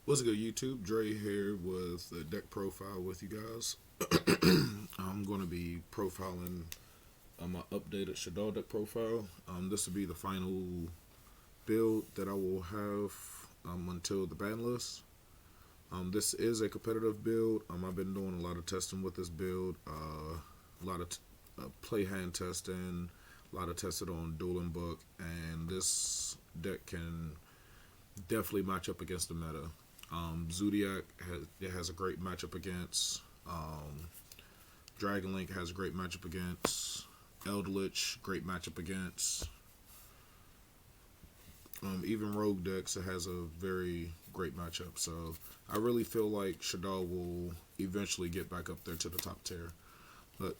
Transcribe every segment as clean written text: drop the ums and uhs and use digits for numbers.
What's good, YouTube? Dre here with the deck profile with you guys. I'm going to be profiling my updated SHADDOLL deck profile. This will be the final build that I will have until the ban list. This is a competitive build. I've been doing a lot of testing with this build, a lot of play hand testing, a lot of tested on Dueling Book, and this deck can definitely match up against the meta. Zodiac has a great matchup against. Dragon Link has a great matchup against. Eldritch, great matchup against. Even Rogue decks, it has a very great matchup. So I really feel like SHADDOLL will eventually get back up there to the top tier. But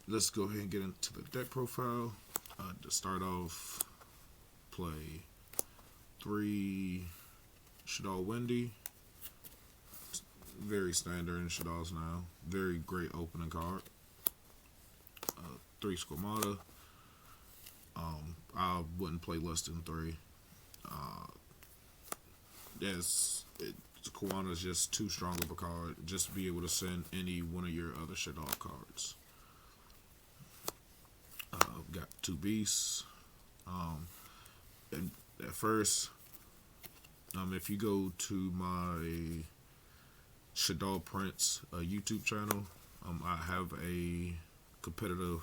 let's go ahead and get into the deck profile. To start off, play 3 SHADDOLL Windy. Very standard in SHADDOLLs now. Very great opening card. 3 Squamata. I wouldn't play less than 3. Yes, Squamata is just too strong of a card. Just to be able to send any one of your other SHADDOLL cards. Got 2 beasts. And at first, if you go to my SHADDOLL Prince YouTube channel, I have a competitive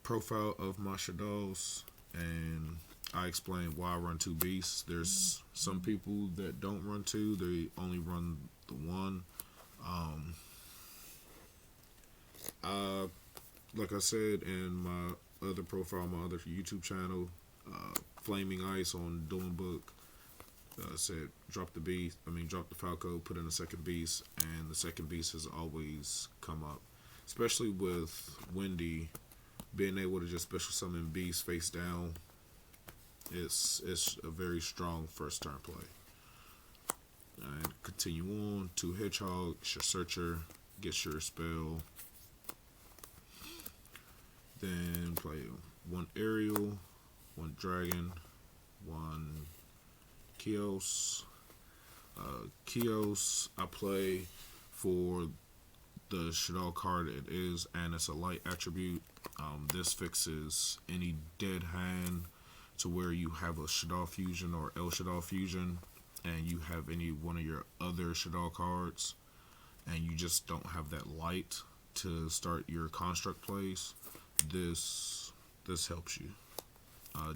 profile of my SHADDOLLs, and I explain why I run 2 beasts. There's some people that don't run 2; they only run the 1. I, like I said in my other profile, my other YouTube channel, Flaming Ice on Dueling Book, said drop the beast. Drop the Falco, put in a second beast, and the second beast has always come up. Especially with Windy, being able to just special summon beast face down, it's a very strong first turn play. And continue on. 2 Hedgehogs, your Searcher gets your spell. Then play 1 Aerial, 1 Dragon, 1 Kios. Kios I play for the SHADDOLL card it is, and it's a light attribute. This fixes any dead hand to where you have a SHADDOLL fusion or El SHADDOLL fusion, and you have any one of your other SHADDOLL cards, and you just don't have that light to start your construct plays. This helps you.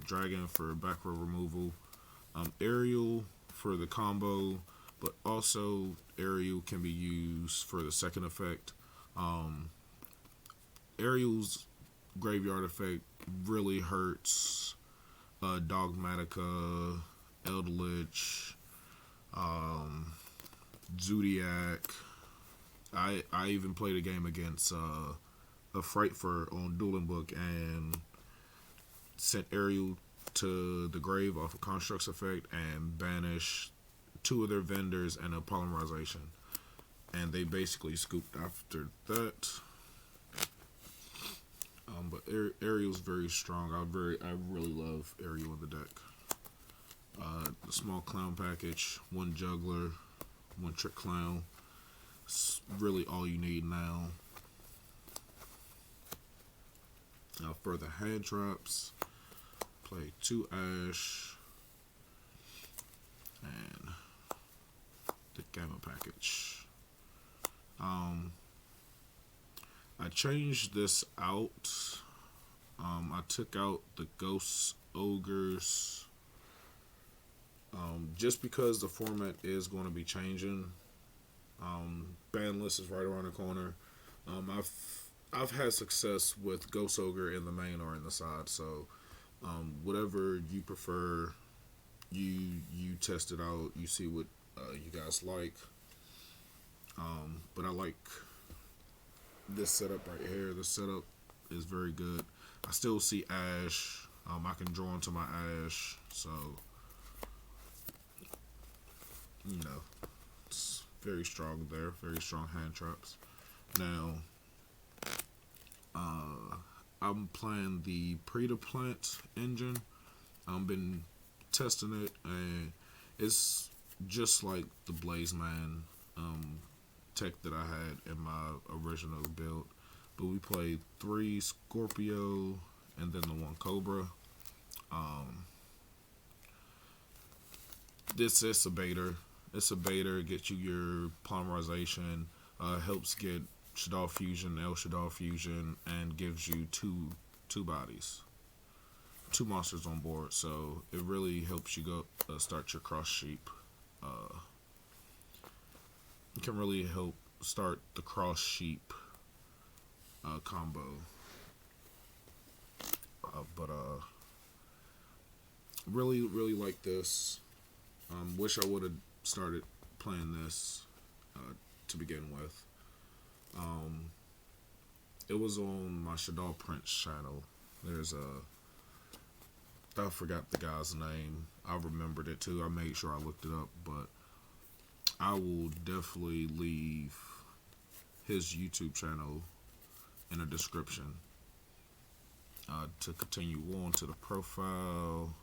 Dragon for back row removal. Aerial for the combo, but also Aerial can be used for the second effect. Aerial's graveyard effect really hurts Dogmatica, Eldritch, Zodiac. I even played a game against a Frightfur on Dueling Book and sent Aerial to the grave off a Constructs effect and banish 2 of their vendors and a polymerization. And they basically scooped after that. But Aerial's very strong. I really love Aerial in the deck. The small clown package, 1 juggler, 1 trick clown. It's really all you need now. For the hand traps, play 2 Ash and the Gamma package. I changed this out. I took out the Ghost Ogres just because the format is going to be changing. Ban list is right around the corner. I've had success with Ghost Ogre in the main or in the side, so whatever you prefer, you test it out. You see what you guys like. But I like this setup right here. This setup is very good. I still see Ash. I can draw into my Ash, so it's very strong there. Very strong hand traps. Now, I'm playing the Pre-to-Plant engine. I've been testing it, and it's just like the Blaze Man tech that I had in my original build. But we played 3 Scorpio and then the 1 Cobra. Um, this is a baiter. It's a baiter. Get you your polymerization. Helps get Shaddol Fusion, El Shaddol Fusion, and gives you two bodies, 2 monsters on board. So it really helps you go start your cross sheep. It can really help start the cross sheep combo. But really like this. Wish I would have started playing this to begin with. It was on my Shaddol Prince channel. There's I forgot the guy's name. I remembered it too. I made sure I looked it up, but I will definitely leave his YouTube channel in the description. To continue on to the profile,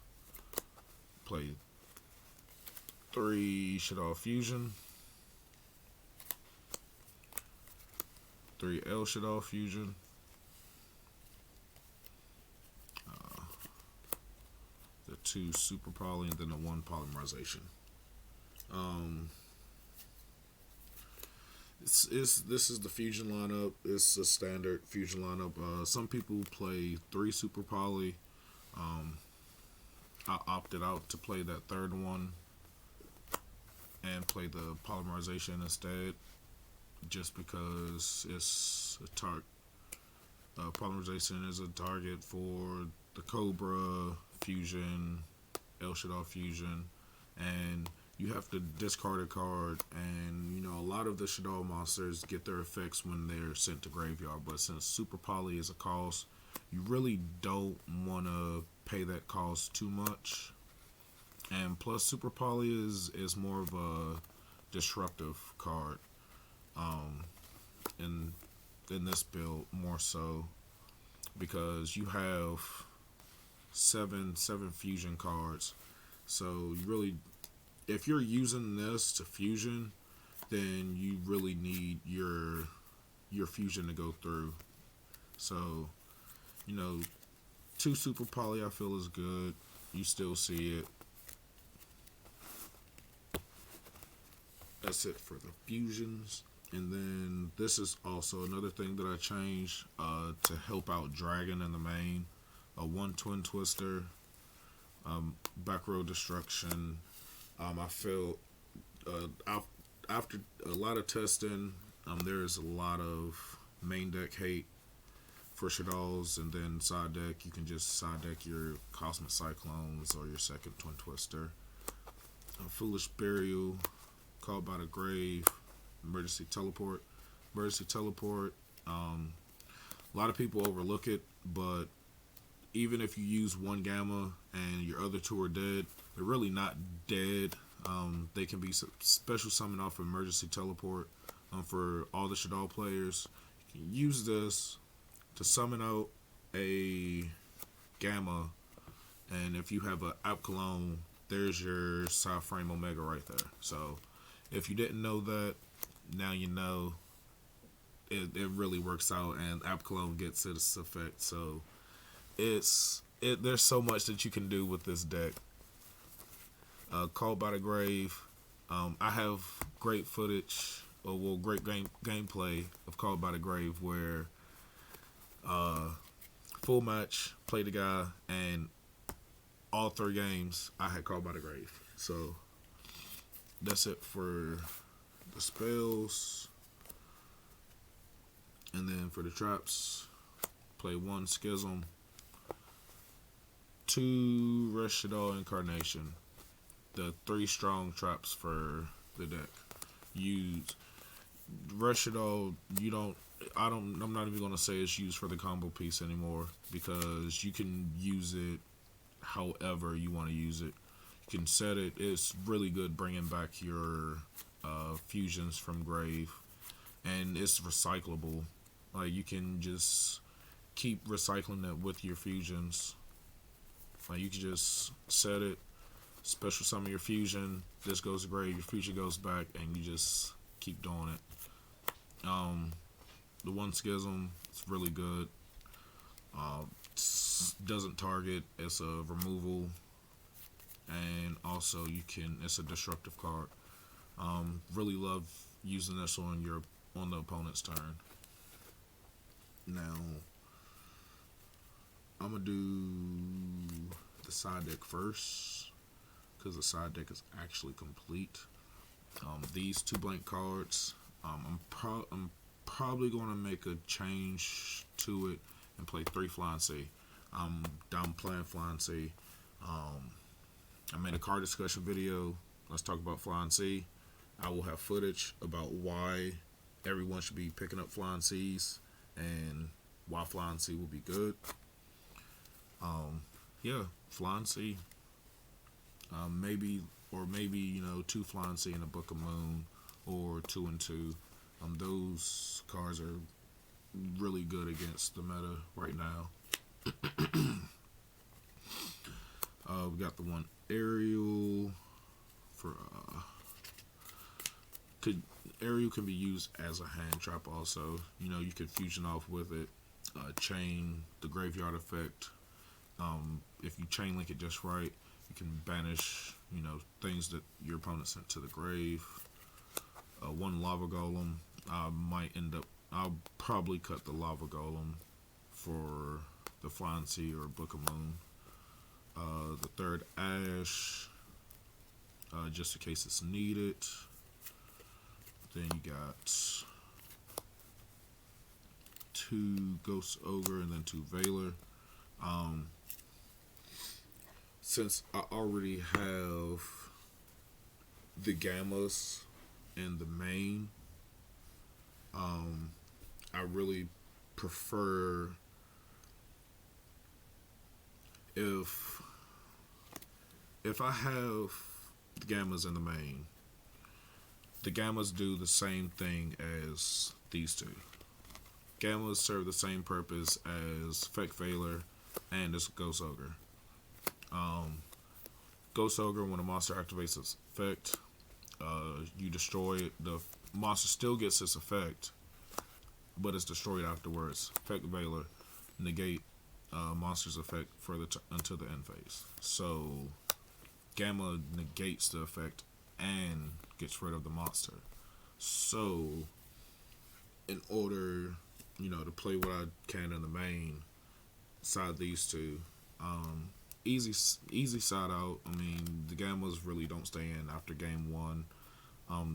play 3 Shaddol Fusion, 3 El Shaddol Fusion, the 2 Super Poly, and then the 1 Polymerization. This is the fusion lineup. It's a standard fusion lineup. Some people play 3 Super Poly. I opted out to play that third one and play the polymerization instead, just because it's a polymerization is a target for the Cobra Fusion, El Shaddol Fusion, and you have to discard a card, and a lot of the Shaddol monsters get their effects when they're sent to graveyard, but since Super Poly is a cost, you really don't want to pay that cost too much. And plus Super Poly is more of a disruptive card in this build, more so because you have seven fusion cards. So you really, if you're using this to fusion, then you really need your fusion to go through. So 2 Super Poly I feel is good. You still see it. That's it for the fusions. And then this is also another thing that I changed to help out Dragon in the main. A 1 Twin Twister, back row destruction. I feel after a lot of testing, there is a lot of main deck hate for Shaddolls, and then side deck, you can just side deck your Cosmic Cyclones or your second Twin Twister. Foolish Burial, Called by the Grave, Emergency Teleport. Emergency Teleport, a lot of people overlook it, but even if you use 1 Gamma and your other 2 are dead, they're really not dead. They can be special summon off of Emergency Teleport for all the Shaddol players. You can use this to summon out a Gamma, and if you have an App Cologne, there's your Side Frame Omega right there. So if you didn't know that, now you know. It really works out, and App Cologne gets its effect. So there's so much that you can do with this deck. Called by the Grave. I have great footage, great gameplay of Called by the Grave, where full match, played the guy, and all 3 games I had Called by the Grave. So that's it for the spells. And then for the traps, play 1 Schism, 2 Rush Shaddol Incarnation. The 3 strong traps for the deck. Use Rush Shaddol. I'm not even gonna say it's used for the combo piece anymore, because you can use it however you want to use it. You can set it. It's really good bringing back your fusions from grave, and it's recyclable. Like, you can just keep recycling it with your fusions. Like, you can just set it, Special summon your fusion. This goes to grave, your fusion goes back, and you just keep doing it. The one schism, it's really good. Doesn't target. It's a removal, and also it's a destructive card. Really love using this on the opponent's turn. Now, I'm gonna do the side deck first because the side deck is actually complete. These two blank cards. I'm probably gonna make a change to it and play 3 Flying Sea. I'm down playing Flying Sea. I made a card discussion video. Let's talk about Flying Sea. I will have footage about why everyone should be picking up Flying Seas and why Flying Sea will be good. Yeah, Flying Sea. Maybe 2 Flying Sea and a Book of Moon, or 2 and 2. Those cards are really good against the meta right now. We got the one Aerial for Aerial can be used as a hand trap also. You can fusion off with it, chain the graveyard effect. If you chain link it just right, you can banish things that your opponent sent to the grave. One Lava Golem. I'll probably cut the Lava Golem for the Flying Sea or Book of Moon. The third Ash, just in case it's needed. Then you got 2 Ghost Ogre and then 2 Veiler. Since I already have the Gammas in the main, I really prefer if I have the Gammas in the main. The Gammas do the same thing as these two. Gammas serve the same purpose as Feck Veiler and this Ghost Ogre. Ghost Ogre, when a monster activates its effect, you destroy it. The monster still gets its effect, but it's destroyed afterwards. Feck Veiler, negate monster's effect further until the end phase. So Gamma negates the effect and gets rid of the monster. So in order, to play what I can in the main side, these two, easy side out. I mean, the Gammas really don't stay in after game 1.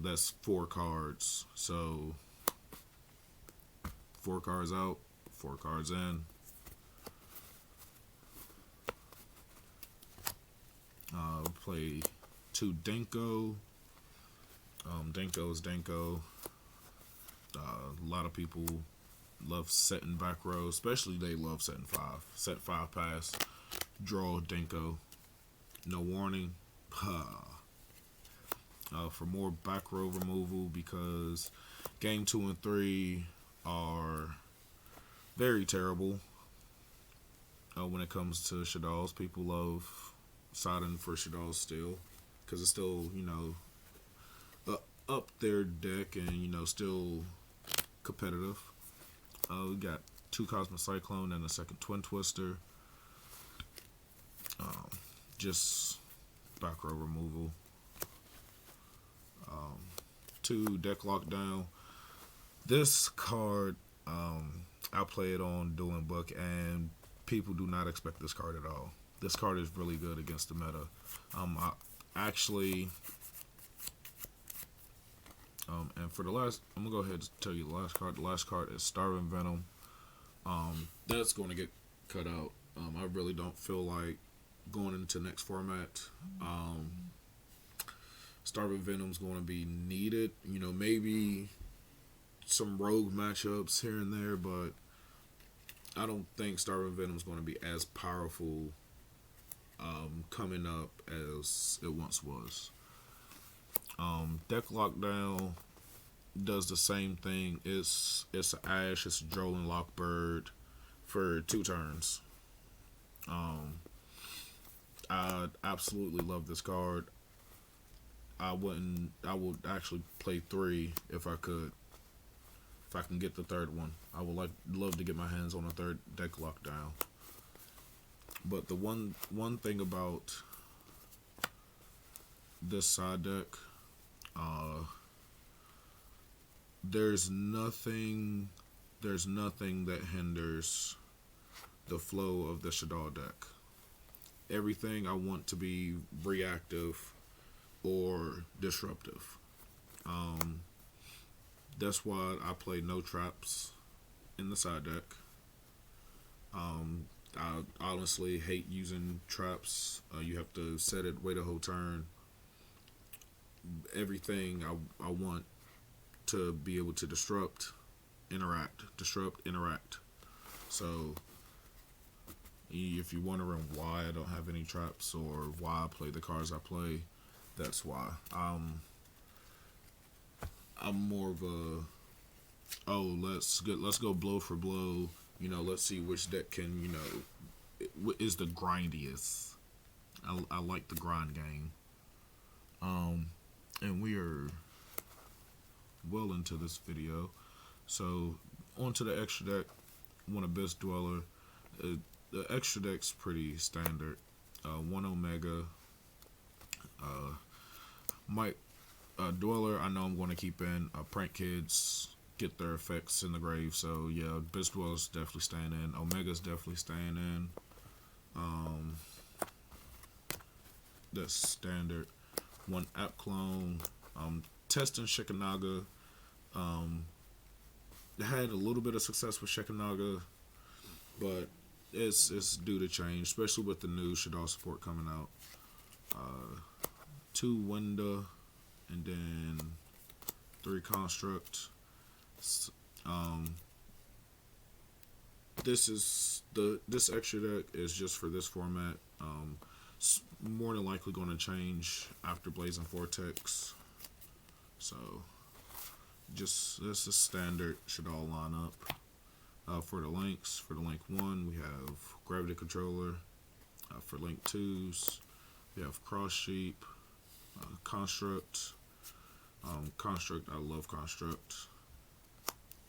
That's 4 cards. So 4 cards out, 4 cards in. Play 2 Denko. Denko is Denko. A lot of people love setting back row, especially they love setting 5. Set 5 pass, draw Denko. No warning. For more back row removal, because game 2 and 3 are very terrible when it comes to SHADDOLLs. People love siding for SHADDOLLs still, because it's still, up their deck and, still competitive. We got 2 Cosmic Cyclone and a second Twin Twister. Just back row removal. 2 Deck Lockdown. This card, I play it on Dueling Book, and people do not expect this card at all. This card is really good against the meta. I actually, and for the last, I'm gonna go ahead and tell you the last card. The last card is Starving Venom. That's going to get cut out. I really don't feel like going into next format. Starving Venom's going to be needed. Maybe some rogue matchups here and there, but I don't think Starving Venom's going to be as powerful coming up as it once was. Deck Lockdown does the same thing. It's an Ash, it's a Drolling Lockbird for 2 turns. I absolutely love this card. I wouldn't. I would actually play 3 if I could. If I can get the third one, I would love to get my hands on a third deck lockdown. But the one thing about this side deck, uh, there's nothing that hinders the flow of the SHADDOLL deck. Everything I want to be reactive or disruptive. That's why I play no traps in the side deck. I honestly hate using traps. You have to set it, wait a whole turn. Everything I want to be able to disrupt, interact. So if you're wondering why I don't have any traps or why I play the cards I play, that's why. I'm more of a let's go blow for blow. Let's see which deck can is the grindiest. I like the grind game. And we are well into this video. So onto the extra deck. One Abyss Dweller. The extra deck's pretty standard. 1 Omega. Mike Dweller, I know I'm going to keep in. Prank Kids get their effects in the grave. So yeah, Abyss Dweller's definitely staying in. Omega's definitely staying in. That's standard. 1 app clone. Testing Shikanaga. Had a little bit of success with Shikanaga, but it's due to change, especially with the new SHADDOLL support coming out. 2 Winda, and then 3 Construct. This extra deck is just for this format. It's more than likely going to change after Blazing Vortex. So just this is standard SHADDOLL lineup. For the links, for the link 1, we have Gravity Controller. For link 2s, we have Cross Sheep, Construct. Construct, I love Construct.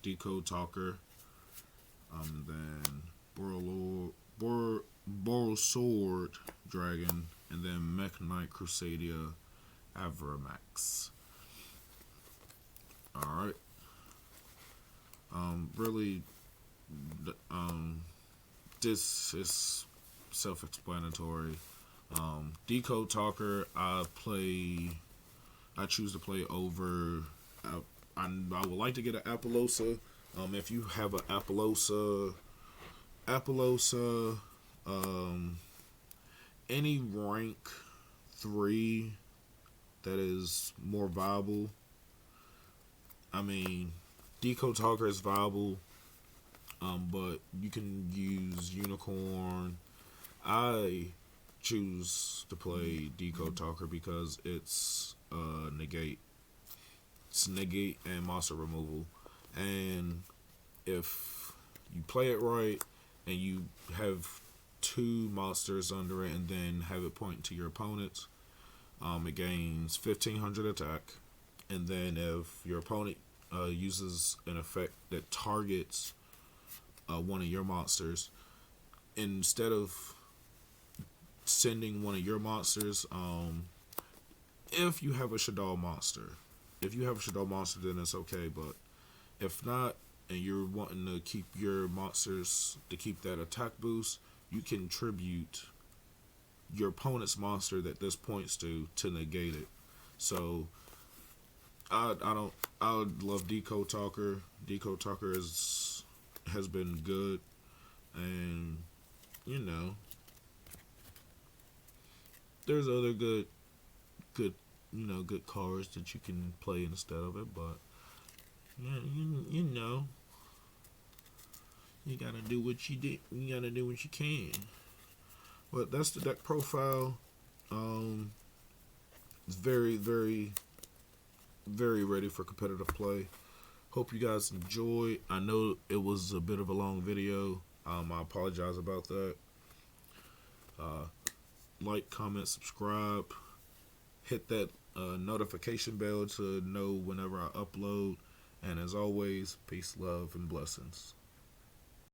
Decode Talker. Then Boral Sword Dragon, and then Mech Knight Crusadia Avramax. Alright. Really, this is self-explanatory. Decode Talker, I choose to play over. I would like to get an Appaloosa. If you have an Appaloosa, any rank 3 that is more viable. I mean, Decode Talker is viable, but you can use Unicorn. I choose to play Decode Talker because it's negate. It's negate and monster removal. And if you play it right and you have 2 monsters under it and then have it point to your opponents, it gains 1500 attack. And then if your opponent uses an effect that targets one of your monsters, instead of sending one of your monsters, if you have a SHADDOLL monster, then it's okay. But if not, and you're wanting to keep your monsters to keep that attack boost, you can tribute your opponent's monster that this points to negate it. So I love Decode Talker. Decode Talker has been good, and there's other good cards that you can play instead of it, but you gotta do what you did. You gotta do what you can. But that's the deck profile. It's very, very, very ready for competitive play. Hope you guys enjoyed. I know it was a bit of a long video. I apologize about that. like, comment, subscribe, hit that notification bell to know whenever I upload. And as always, peace, love, and blessings.